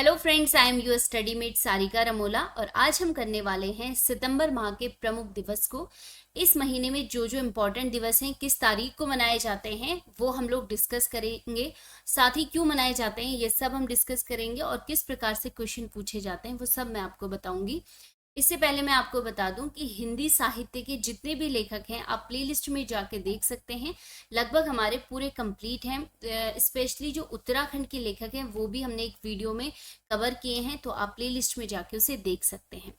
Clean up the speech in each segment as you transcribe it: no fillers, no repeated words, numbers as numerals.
Hello friends, I am your study mate Sarika Ramola और आज हम करने वाले हैं सितंबर माह के प्रमुख दिवस को। इस महीने में जो जो इम्पोर्टेंट दिवस हैं, किस तारीख को मनाए जाते हैं, वो हम लोग डिस्कस करेंगे। साथ ही क्यों मनाए जाते हैं ये सब हम डिस्कस करेंगे और किस प्रकार से क्वेश्चन पूछे जाते हैं वो सब मैं आपको बताऊंगी। इससे पहले मैं आपको बता दूं कि हिंदी साहित्य के जितने भी लेखक हैं आप प्लेलिस्ट में जाके देख सकते हैं। लगभग हमारे पूरे कंप्लीट हैं। स्पेशली जो उत्तराखंड के लेखक हैं वो भी हमने एक वीडियो में कवर किए हैं, तो आप प्लेलिस्ट में जाके उसे देख सकते हैं।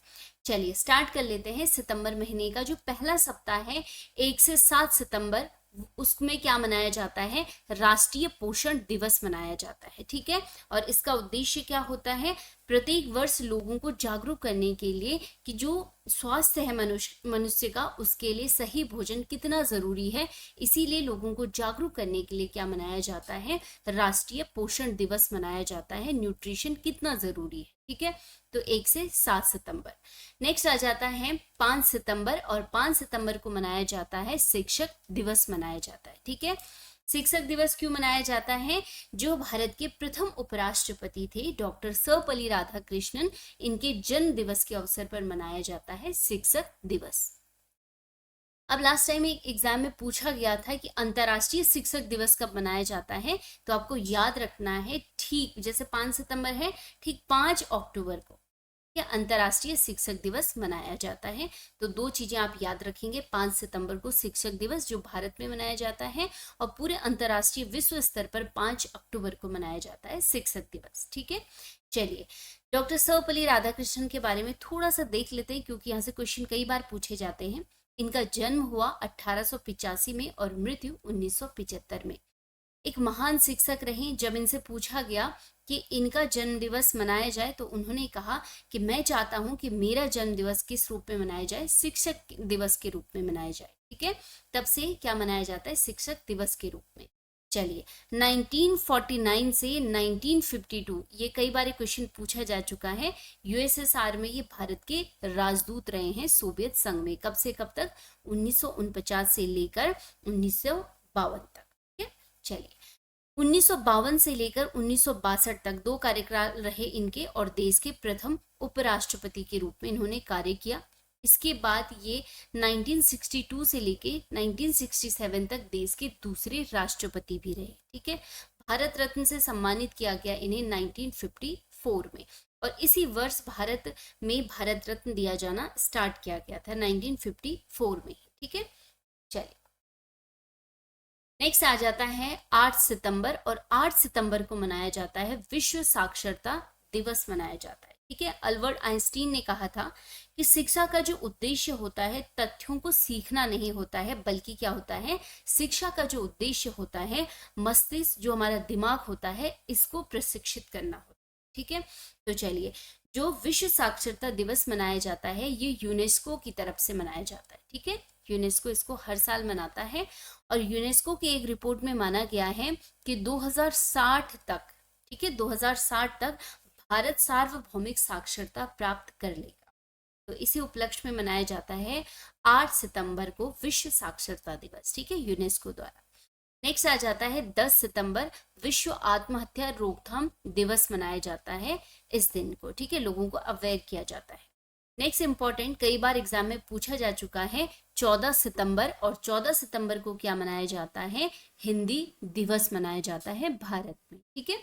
चलिए स्टार्ट कर लेते हैं। सितंबर महीने का जो पहला सप्ताह है 1 से 7 सितंबर, उसमें क्या मनाया जाता है? राष्ट्रीय पोषण दिवस मनाया जाता है। ठीक है, और इसका उद्देश्य क्या होता है? प्रत्येक वर्ष लोगों को जागरूक करने के लिए कि जो स्वास्थ्य है मनुष्य का, उसके लिए सही भोजन कितना जरूरी है। इसीलिए लोगों को जागरूक करने के लिए क्या मनाया जाता है? राष्ट्रीय पोषण दिवस मनाया जाता है। न्यूट्रिशन कितना जरूरी है। ठीक है, तो 1 से 7 सितंबर। नेक्स्ट आ जाता है 5 सितंबर, और 5 सितंबर को मनाया जाता है शिक्षक दिवस मनाया जाता है। ठीक है, शिक्षक दिवस क्यों मनाया जाता है? जो भारत के प्रथम उपराष्ट्रपति थे डॉक्टर सर्वपल्ली राधाकृष्णन, इनके जन्म दिवस के अवसर पर मनाया जाता है शिक्षक दिवस। अब लास्ट टाइम एक एग्जाम में पूछा गया था कि अंतर्राष्ट्रीय शिक्षक दिवस कब मनाया जाता है, तो आपको याद रखना है, ठीक जैसे 5 सितंबर है, ठीक 5 अक्टूबर को या अंतर्राष्ट्रीय शिक्षक दिवस मनाया जाता है। तो दो चीजें आप याद रखेंगे, 5 सितंबर को शिक्षक दिवस जो भारत में मनाया जाता है, और पूरे अंतर्राष्ट्रीय विश्व स्तर पर 5 अक्टूबर को मनाया जाता है शिक्षक दिवस। ठीक है, चलिए डॉक्टर सर्वपल्ली राधाकृष्णन के बारे में थोड़ा सा देख लेते हैं, क्योंकि यहाँ से क्वेश्चन कई बार पूछे जाते हैं। इनका जन्म हुआ 1885 में और मृत्यु 1975 में। एक महान शिक्षक रहे। जब इनसे पूछा गया कि इनका जन्म दिवस मनाया जाए, तो उन्होंने कहा कि मैं चाहता हूं कि मेरा जन्म दिवस किस रूप में मनाया जाए? शिक्षक दिवस के रूप में मनाया जाए। ठीक है, तब से क्या मनाया जाता है? शिक्षक दिवस के रूप में। चलिए 1949 से 1952, ये कई बार क्वेश्चन पूछा जा चुका है। यूएसएसआर में ये भारत के राजदूत रहे हैं सोवियत संघ में। कब से कब तक? 1949 से लेकर 1952 तक। ठीक है, चलिए 1952 से लेकर 1962 तक 2 कार्यकाल रहे इनके, और देश के प्रथम उपराष्ट्रपति के रूप में इन्होंने कार्य किया। इसके बाद ये 1962 से लेके 1967 तक देश के दूसरे राष्ट्रपति भी रहे। ठीक है, भारत रत्न से सम्मानित किया गया इन्हें 1954 में, और इसी वर्ष भारत में भारत रत्न दिया जाना स्टार्ट किया गया था 1954 में। ठीक है, चलिए नेक्स्ट आ जाता है 8 सितंबर, और 8 सितंबर को मनाया जाता है विश्व साक्षरता दिवस मनाया जाता है। ठीक है, अल्बर्ट आइंस्टीन ने कहा था कि शिक्षा का जो उद्देश्य होता है तथ्यों को सीखना नहीं होता है, बल्कि क्या होता है? शिक्षा का जो उद्देश्य होता है मस्तिष्क, जो हमारा दिमाग होता है, इसको प्रशिक्षित करना होता है। ठीक है, तो चलिए जो विश्व साक्षरता दिवस मनाया जाता है ये यूनेस्को की तरफ से मनाया जाता है। ठीक है, यूनेस्को इसको हर साल मनाता है, और यूनेस्को की एक रिपोर्ट में माना गया है कि 2060 तक, ठीक है 2060 तक भारत सार्वभौमिक साक्षरता प्राप्त कर लेगा। तो इसी उपलक्ष्य में मनाया जाता है 8 सितंबर को विश्व साक्षरता दिवस। ठीक है, यूनेस्को द्वारा। नेक्स्ट आ जाता है 10 सितंबर, विश्व आत्महत्या रोकथाम दिवस मनाया जाता है इस दिन को। ठीक है, लोगों को अवेयर किया जाता है। नेक्स्ट इंपॉर्टेंट, कई बार एग्जाम में पूछा जा चुका है 14 सितंबर, और 14 सितंबर को क्या मनाया जाता है? हिंदी दिवस मनाया जाता है भारत में। ठीक है,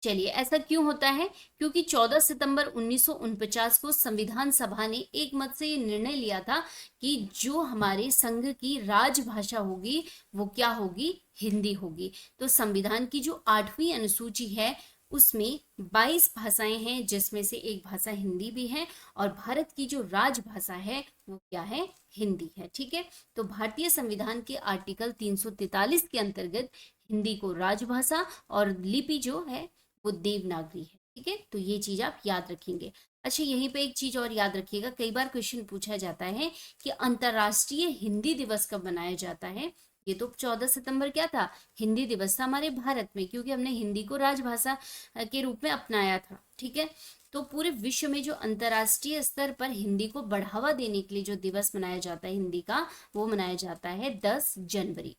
चलिए ऐसा क्यों होता है? क्योंकि 14 सितंबर 1949 को संविधान सभा ने एक मत से ये निर्णय लिया था कि जो हमारे संघ की राजभाषा होगी वो क्या होगी? हिंदी होगी। तो संविधान की जो 8वीं अनुसूची है उसमें 22 भाषाएं हैं, जिसमें से एक भाषा हिंदी भी है, और भारत की जो राजभाषा है वो क्या है? हिंदी है। ठीक है, तो भारतीय संविधान के आर्टिकल 343 के अंतर्गत हिंदी को राजभाषा और लिपि जो है वो देवनागरी है। ठीक है, तो ये चीज आप याद रखेंगे। अच्छा, यहीं पे एक चीज और याद रखिएगा, कई बार क्वेश्चन पूछा जाता है कि अंतरराष्ट्रीय हिंदी दिवस कब मनाया जाता है? ये तो 14 सितंबर क्या था? हिंदी दिवस था हमारे भारत में, क्योंकि हमने हिंदी को राजभाषा के रूप में अपनाया था। ठीक है, तो पूरे विश्व में जो अंतरराष्ट्रीय स्तर पर हिंदी को बढ़ावा देने के लिए जो दिवस मनाया जाता है हिंदी का, वो मनाया जाता है 10 जनवरी।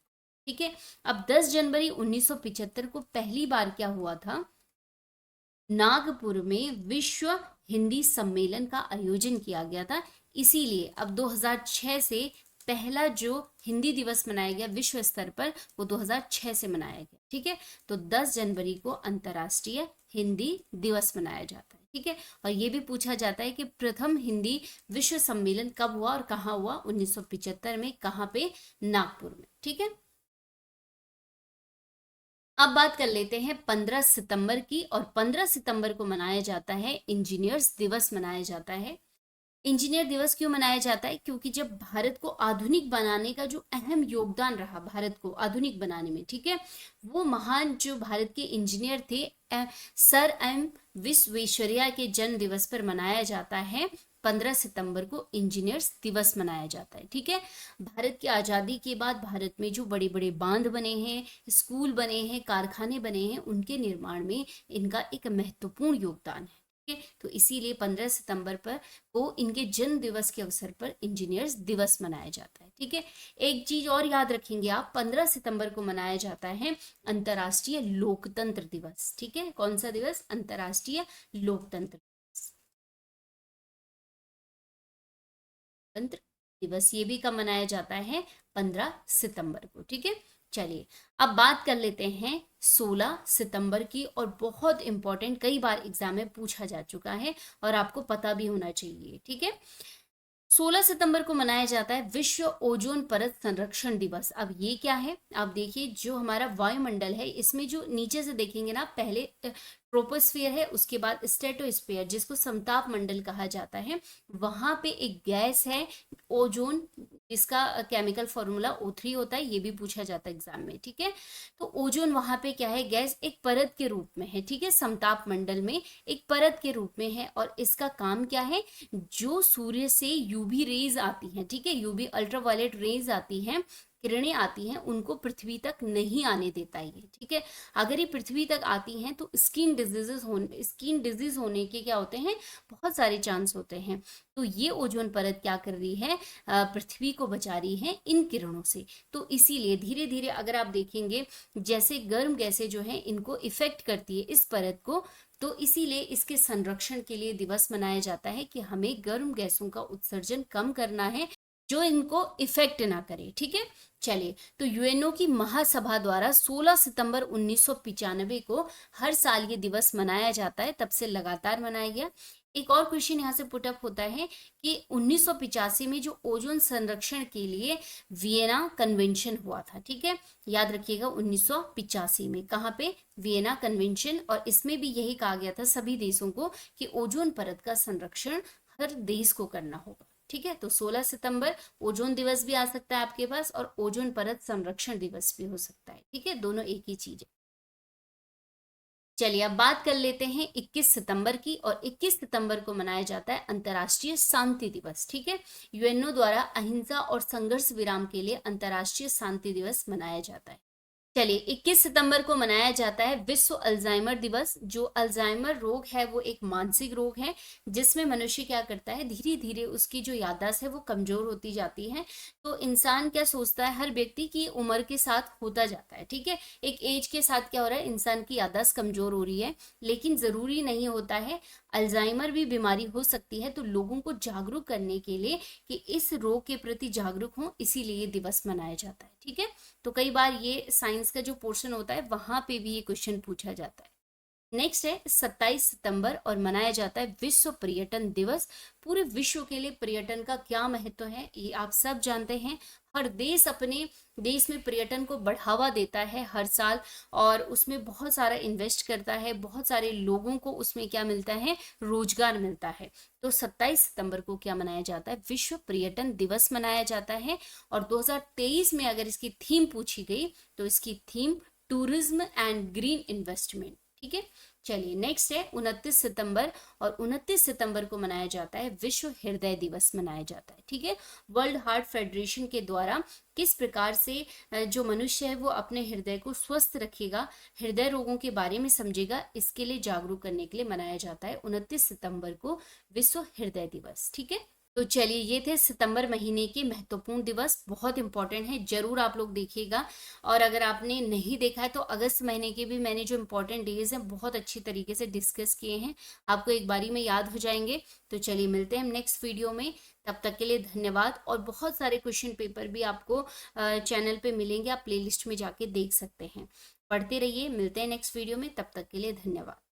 ठीक है, अब 10 जनवरी 1975 को पहली बार क्या हुआ था? नागपुर में विश्व हिंदी सम्मेलन का आयोजन किया गया था। इसीलिए अब 2006 से पहला जो हिंदी दिवस मनाया गया विश्व स्तर पर वो 2006 से मनाया गया। ठीक है, तो 10 जनवरी को अंतर्राष्ट्रीय हिंदी दिवस मनाया जाता है। ठीक है, और ये भी पूछा जाता है कि प्रथम हिंदी विश्व सम्मेलन कब हुआ और कहाँ हुआ? 1975 में। कहाँ पे? नागपुर में। ठीक है, अब बात कर लेते हैं 15 सितंबर की। और 15 सितंबर को मनाया जाता है इंजीनियर्स दिवस मनाया जाता है। इंजीनियर दिवस क्यों मनाया जाता है? क्योंकि जब भारत को आधुनिक बनाने का जो अहम योगदान रहा भारत को आधुनिक बनाने में, ठीक है, वो महान जो भारत के इंजीनियर थे सर एम विश्वेश्वरैया के जन्म दिवस पर मनाया जाता है। 15 सितंबर को इंजीनियर्स दिवस मनाया जाता है। ठीक है, भारत की आज़ादी के बाद भारत में जो बड़े बड़े बांध बने हैं, स्कूल बने हैं, कारखाने बने हैं, उनके निर्माण में इनका एक महत्वपूर्ण योगदान है। ठीक है, तो इसीलिए 15 सितंबर पर को इनके जन्म दिवस के अवसर पर इंजीनियर्स दिवस मनाया जाता है। ठीक है, एक चीज और याद रखेंगे आप, 15 सितंबर को मनाया जाता है अंतर्राष्ट्रीय लोकतंत्र दिवस। ठीक है, कौन सा दिवस? अंतर्राष्ट्रीय लोकतंत्र तंत्र दिवस। ये भी कब मनाया जाता है? 15 सितंबर को। ठीक है, चलिए अब बात कर लेते हैं 16 सितंबर की। और बहुत इंपॉर्टेंट, कई बार एग्जाम में पूछा जा चुका है और आपको पता भी होना चाहिए। ठीक है, 16 सितंबर को मनाया जाता है विश्व ओजोन परत संरक्षण दिवस। अब ये क्या है? आप देखिए, जो हमारा वायुमंडल है इसमें जो नीचे से देखेंगे ना, पहले ट्रोपोस्फियर है, उसके बाद स्ट्रेटोस्फियर जिसको समताप मंडल कहा जाता है, वहां पे एक गैस है ओजोन, इसका केमिकल फॉर्मूला O3 होता है। ये भी पूछा जाता है एग्जाम में। ठीक है, तो ओजोन वहां पे क्या है? गैस एक परत के रूप में है। ठीक है, समताप मंडल में एक परत के रूप में है। और इसका काम क्या है? जो सूर्य से यूवी रेज आती हैं, ठीक है, यूवी अल्ट्रावायलेट रेज आती हैं, किरणें आती हैं, उनको पृथ्वी तक नहीं आने देता ये। ठीक है, अगर ये पृथ्वी तक आती हैं तो स्किन डिजीज होने के क्या होते हैं? बहुत सारे चांस होते हैं। तो ये ओजोन परत क्या कर रही है? पृथ्वी को बचा रही है इन किरणों से। तो इसीलिए धीरे धीरे अगर आप देखेंगे, जैसे गर्म गैसें जो हैं इनको इफेक्ट करती है इस परत को, तो इसीलिए इसके संरक्षण के लिए दिवस मनाया जाता है कि हमें गर्म गैसों का उत्सर्जन कम करना है जो इनको इफेक्ट ना करे। ठीक है, चलिए, तो यूएनओ की महासभा द्वारा 16 सितंबर 1995 को हर साल ये दिवस मनाया जाता है, तब से लगातार मनाया गया। एक और क्वेश्चन यहाँ से पुटअप होता है कि 1985 में जो ओजोन संरक्षण के लिए वियना कन्वेंशन हुआ था। ठीक है, याद रखिएगा 1985 में कहाँ पे? Vienna convention. और इसमें भी यही कहा गया था सभी देशों को कि ओजोन परत का संरक्षण हर देश को करना होगा। ठीक है, तो 16 सितंबर ओजोन दिवस भी आ सकता है आपके पास और ओजोन परत संरक्षण दिवस भी हो सकता है। ठीक है, दोनों एक ही चीज है। चलिए अब बात कर लेते हैं 21 सितंबर की। और 21 सितंबर को मनाया जाता है अंतर्राष्ट्रीय शांति दिवस। ठीक है, यूएनओ द्वारा अहिंसा और संघर्ष विराम के लिए अंतर्राष्ट्रीय शांति दिवस मनाया जाता है। चलिए 21 सितंबर को मनाया जाता है विश्व अल्जाइमर दिवस। जो अल्जाइमर रोग है वो एक मानसिक रोग है जिसमें मनुष्य क्या करता है, धीरे धीरे उसकी जो याददाश्त है वो कमजोर होती जाती है। तो इंसान क्या सोचता है, हर व्यक्ति की उम्र के साथ होता जाता है। ठीक है, एक एज के साथ क्या हो रहा है, इंसान की याददाश्त कमजोर हो रही है, लेकिन जरूरी नहीं होता है। अल्जाइमर भी बीमारी हो सकती है। तो लोगों को जागरूक करने के लिए कि इस रोग के प्रति जागरूक हों, इसीलिए ये दिवस मनाया जाता है। ठीक है, तो कई बार ये साइंस का जो पोर्शन होता है वहां पे भी ये क्वेश्चन पूछा जाता है। नेक्स्ट है 27 सितंबर और मनाया जाता है विश्व पर्यटन दिवस। पूरे विश्व के लिए पर्यटन का क्या महत्व है ये आप सब जानते हैं। हर देश अपने देश में पर्यटन को बढ़ावा देता है हर साल, और उसमें बहुत सारा इन्वेस्ट करता है, बहुत सारे लोगों को उसमें क्या मिलता है, रोजगार मिलता है। तो 27 सितंबर को क्या मनाया जाता है, विश्व पर्यटन दिवस मनाया जाता है। और 2023 में अगर इसकी थीम पूछी गई तो इसकी theme tourism and green investment. ठीक है, चलिए नेक्स्ट है 29 सितंबर। और 29 सितंबर को मनाया जाता है विश्व हृदय दिवस मनाया जाता है। ठीक है, वर्ल्ड हार्ट फेडरेशन के द्वारा किस प्रकार से जो मनुष्य है वो अपने हृदय को स्वस्थ रखेगा, हृदय रोगों के बारे में समझेगा, इसके लिए जागरूक करने के लिए मनाया जाता है 29 सितंबर को विश्व हृदय दिवस। ठीक है, तो चलिए, ये थे सितंबर महीने के महत्वपूर्ण दिवस, बहुत इंपॉर्टेंट है, जरूर आप लोग देखिएगा। और अगर आपने नहीं देखा है तो अगस्त महीने के भी मैंने जो इंपॉर्टेंट डेज हैं बहुत अच्छी तरीके से डिस्कस किए हैं, आपको एक बारी में याद हो जाएंगे। तो चलिए, मिलते हैं हम नेक्स्ट वीडियो में। तब तक के लिए धन्यवाद। और बहुत सारे क्वेश्चन पेपर भी आपको चैनल पे मिलेंगे, आप प्लेलिस्ट में जाके देख सकते हैं। पढ़ते रहिए, मिलते हैं नेक्स्ट वीडियो में, तब तक के लिए धन्यवाद।